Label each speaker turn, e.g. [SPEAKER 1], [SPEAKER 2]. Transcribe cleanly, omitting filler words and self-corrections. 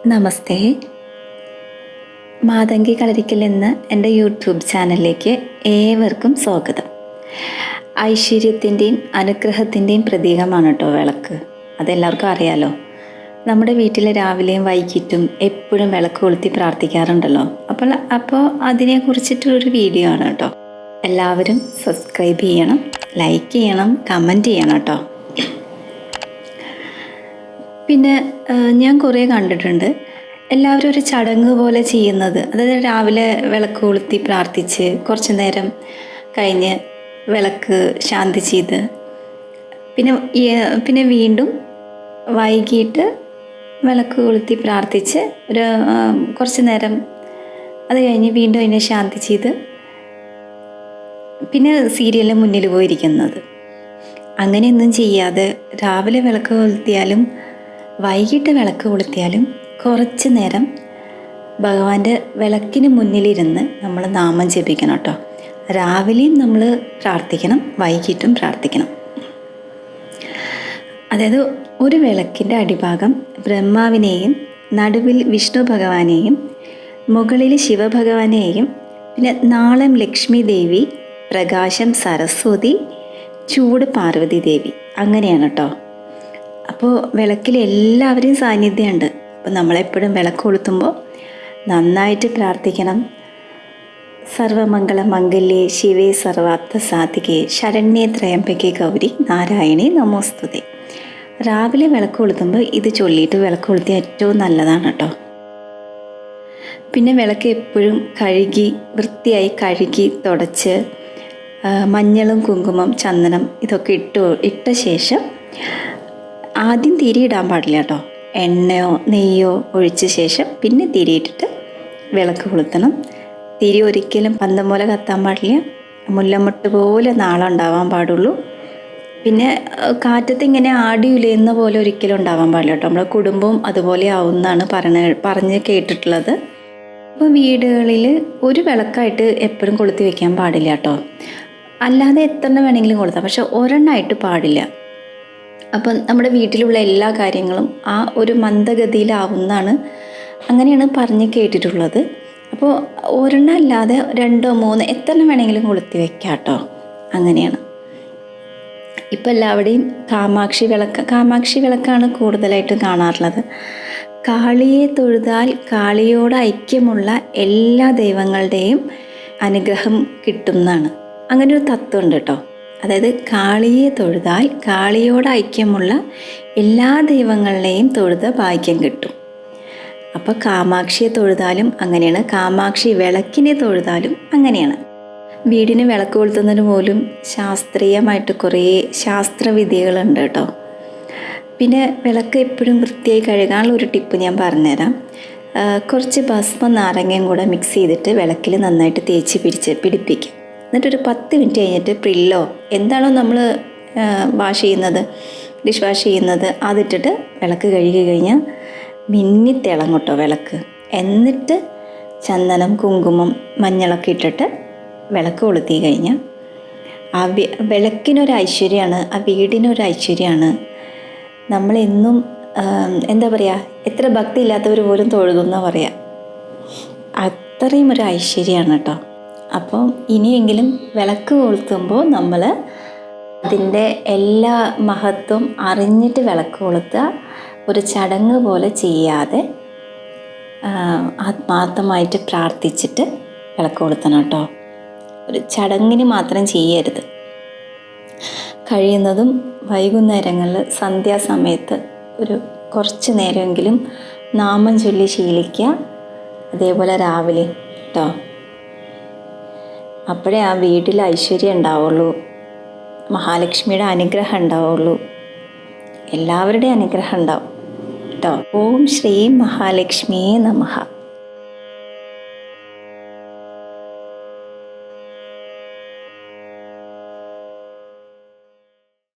[SPEAKER 1] നമസ്തേ. മാതങ്കി കളരിക്കൽ എന്ന എൻ്റെ യൂട്യൂബ് ചാനലിലേക്ക് ഏവർക്കും സ്വാഗതം. ഐശ്വര്യത്തിൻ്റെയും അനുഗ്രഹത്തിൻ്റെയും പ്രതീകമാണ് കേട്ടോ വിളക്ക്. അതെല്ലാവർക്കും അറിയാലോ. നമ്മുടെ വീട്ടിൽ രാവിലെയും വൈകിട്ടും എപ്പോഴും വിളക്ക് കൊളുത്തി പ്രാർത്ഥിക്കാറുണ്ടല്ലോ. അപ്പോൾ അതിനെക്കുറിച്ചിട്ടൊരു വീഡിയോ ആണ് കേട്ടോ. എല്ലാവരും സബ്സ്ക്രൈബ് ചെയ്യണം, ലൈക്ക് ചെയ്യണം, കമൻറ്റ് ചെയ്യണം കേട്ടോ. പിന്നെ ഞാൻ കുറേ കണ്ടിട്ടുണ്ട് എല്ലാവരും ഒരു ചടങ്ങ് പോലെ ചെയ്യുന്നത്. അതായത് രാവിലെ വിളക്ക് കൊളുത്തി പ്രാർത്ഥിച്ച് കുറച്ച് നേരം കഴിഞ്ഞ് വിളക്ക് ശാന്തി ചെയ്ത് പിന്നെ വീണ്ടും വൈകിട്ട് വിളക്ക് കൊളുത്തി പ്രാർത്ഥിച്ച് ഒരു കുറച്ച് നേരം അത് കഴിഞ്ഞ് വീണ്ടും അതിനെ ശാന്തി ചെയ്ത് പിന്നെ സീരിയലിന് മുന്നിൽ പോയിരിക്കുന്നത്. അങ്ങനെയൊന്നും ചെയ്യാതെ രാവിലെ വിളക്ക് കൊളുത്തിയാലും വൈകിട്ട് വിളക്ക് കൊളുത്തിയാലും കുറച്ച് നേരം ഭഗവാന്റെ വിളക്കിന് മുന്നിലിരുന്ന് നമ്മൾ നാമം ജപിക്കണം കേട്ടോ. രാവിലെയും നമ്മൾ പ്രാർത്ഥിക്കണം, വൈകിട്ടും പ്രാർത്ഥിക്കണം. അതായത് ഒരു വിളക്കിൻ്റെ അടിഭാഗം ബ്രഹ്മാവിനെയും നടുവിൽ വിഷ്ണു ഭഗവാനെയും മുകളിൽ ശിവഭഗവാനെയും പിന്നെ നാളം ലക്ഷ്മി ദേവി, പ്രകാശം സരസ്വതി, ചൂട് പാർവതി ദേവി, അങ്ങനെയാണ് കേട്ടോ. അപ്പോൾ വിളക്കിൽ എല്ലാവരെയും സാന്നിധ്യമുണ്ട്. അപ്പോൾ നമ്മളെപ്പോഴും വിളക്ക് കൊളുത്തുമ്പോൾ നന്നായിട്ട് പ്രാർത്ഥിക്കണം. സർവമംഗള മംഗല്യേ ശിവേ സർവാർത്ഥ സാധികേ ശരണ്യേ ത്രയംബകേ ഗൗരി നാരായണി നമോസ്തുതേ. രാവിലെ വിളക്ക് കൊളുത്തുമ്പോൾ ഇത് ചൊല്ലിയിട്ട് വിളക്ക് കൊളുത്തിയാൽ ഏറ്റവും നല്ലതാണ് കേട്ടോ. പിന്നെ വിളക്ക് എപ്പോഴും വൃത്തിയായി കഴുകി തുടച്ച് മഞ്ഞളും കുങ്കുമം ചന്ദനം ഇതൊക്കെ ഇട്ട ശേഷം ആദ്യം തിരിയിടാൻ പാടില്ല കേട്ടോ. എണ്ണയോ നെയ്യോ ഒഴിച്ച ശേഷം പിന്നെ തിരിയിട്ടിട്ട് വിളക്ക് കൊളുത്തണം. തിരി ഒരിക്കലും പന്തം പോലെ കത്താൻ പാടില്ല. മുല്ലമുട്ട് പോലെ നാളം ഉണ്ടാവാൻ പാടുള്ളൂ. പിന്നെ കാറ്റത്ത് ഇങ്ങനെ ആടി ഉലയുന്ന പോലെ ഒരിക്കലും ഉണ്ടാവാൻ പാടില്ല കേട്ടോ. നമ്മുടെ കുടുംബവും അതുപോലെ ആവുമെന്നാണ് പറഞ്ഞ് കേട്ടിട്ടുള്ളത്. അപ്പോൾ വീടുകളിൽ ഒരു വിളക്കായിട്ട് എപ്പോഴും കൊളുത്തി വെക്കാൻ പാടില്ല കേട്ടോ. അല്ലാതെ എത്ര വേണമെങ്കിലും കൊളുത്താം, പക്ഷെ ഒരെണ്ണമായിട്ട് പാടില്ല. അപ്പം നമ്മുടെ വീട്ടിലുള്ള എല്ലാ കാര്യങ്ങളും ആ ഒരു മന്ദഗതിയിലാവുന്നതാണ്, അങ്ങനെയാണ് പറഞ്ഞ് കേട്ടിട്ടുള്ളത്. അപ്പോൾ ഒരെണ്ണം അല്ലാതെ 2 3 എത്ര വേണമെങ്കിലും കൊളുത്തി വെക്കാം കേട്ടോ. അങ്ങനെയാണ്. ഇപ്പം എല്ലാവിടെയും കാമാക്ഷി വിളക്കാണ് കൂടുതലായിട്ടും കാണാറുള്ളത്. കാളിയെ തൊഴുതാൽ കാളിയോട് ഐക്യമുള്ള എല്ലാ ദൈവങ്ങളുടെയും അനുഗ്രഹം കിട്ടുന്നതാണ്. അങ്ങനെ ഒരു തത്വമുണ്ട് കേട്ടോ. അതായത് കാളിയെ തൊഴുതാൽ കാളിയോട് ഐക്യമുള്ള എല്ലാ ദൈവങ്ങളുടെയും തൊഴുത ഭാഗ്യം കിട്ടും. അപ്പോൾ കാമാക്ഷിയെ തൊഴുതാലും അങ്ങനെയാണ്, കാമാക്ഷി വിളക്കിനെ തൊഴുതാലും അങ്ങനെയാണ്. വീടിന് വിളക്ക് കൊളുത്തുന്നതിന് പോലും ശാസ്ത്രീയമായിട്ട് കുറേ ശാസ്ത്രവിദ്യകളുണ്ട് കേട്ടോ. പിന്നെ വിളക്ക് എപ്പോഴും വൃത്തിയായി കഴുകാനുള്ള ഒരു ടിപ്പ് ഞാൻ പറഞ്ഞുതരാം. കുറച്ച് ഭസ്മം നാരങ്ങയും കൂടെ മിക്സ് ചെയ്തിട്ട് വിളക്കിൽ നന്നായിട്ട് തേച്ച് പിടിപ്പിക്കും. എന്നിട്ടൊരു 10 മിനിറ്റ് കഴിഞ്ഞിട്ട് പ്രില്ലോ എന്താണോ നമ്മൾ ഡിഷ് വാഷ് ചെയ്യുന്നത് അതിട്ടിട്ട് വിളക്ക് കഴുകി കഴിഞ്ഞാൽ മിന്നിത്തിളങ്ങും കേട്ടോ വിളക്ക്. എന്നിട്ട് ചന്ദനം കുങ്കുമം മഞ്ഞളൊക്കെ ഇട്ടിട്ട് വിളക്ക് കൊളുത്തി കഴിഞ്ഞാൽ ആ വിളക്കിനൊരു ഐശ്വര്യമാണ്, ആ വീടിനൊരു ഐശ്വര്യമാണ്. നമ്മളെന്നും എന്താ പറയുക, എത്ര ഭക്തി ഇല്ലാത്തവർ പോലും തൊഴുതുന്നാണ് പറയുക. അത്രയും ഒരു ഐശ്വര്യമാണ് കേട്ടോ. അപ്പോൾ ഇനിയെങ്കിലും വിളക്ക് കൊളുത്തുമ്പോൾ നമ്മൾ അതിൻ്റെ എല്ലാ മഹത്വം അറിഞ്ഞിട്ട് വിളക്ക് കൊളുത്തുക. ഒരു ചടങ്ങ് പോലെ ചെയ്യാതെ ആത്മാർത്ഥമായിട്ട് പ്രാർത്ഥിച്ചിട്ട് വിളക്ക് കൊളുത്തണം കേട്ടോ. ഒരു ചടങ്ങിന് മാത്രം ചെയ്യരുത്. കഴിയുന്നതും വൈകുന്നേരങ്ങളിൽ സന്ധ്യാസമയത്ത് ഒരു കുറച്ച് നേരമെങ്കിലും നാമം ചൊല്ലി ശീലിക്കുക. അതേപോലെ രാവിലെ കേട്ടോ. അപ്പോഴേ ആ വീട്ടിൽ ഐശ്വര്യം ഉണ്ടാവുള്ളൂ, മഹാലക്ഷ്മിയുടെ അനുഗ്രഹം ഉണ്ടാവുള്ളൂ, എല്ലാവരുടെയും അനുഗ്രഹം ഉണ്ടാവും കേട്ടോ. ഓം ശ്രീ മഹാലക്ഷ്മിയേ നമഃ.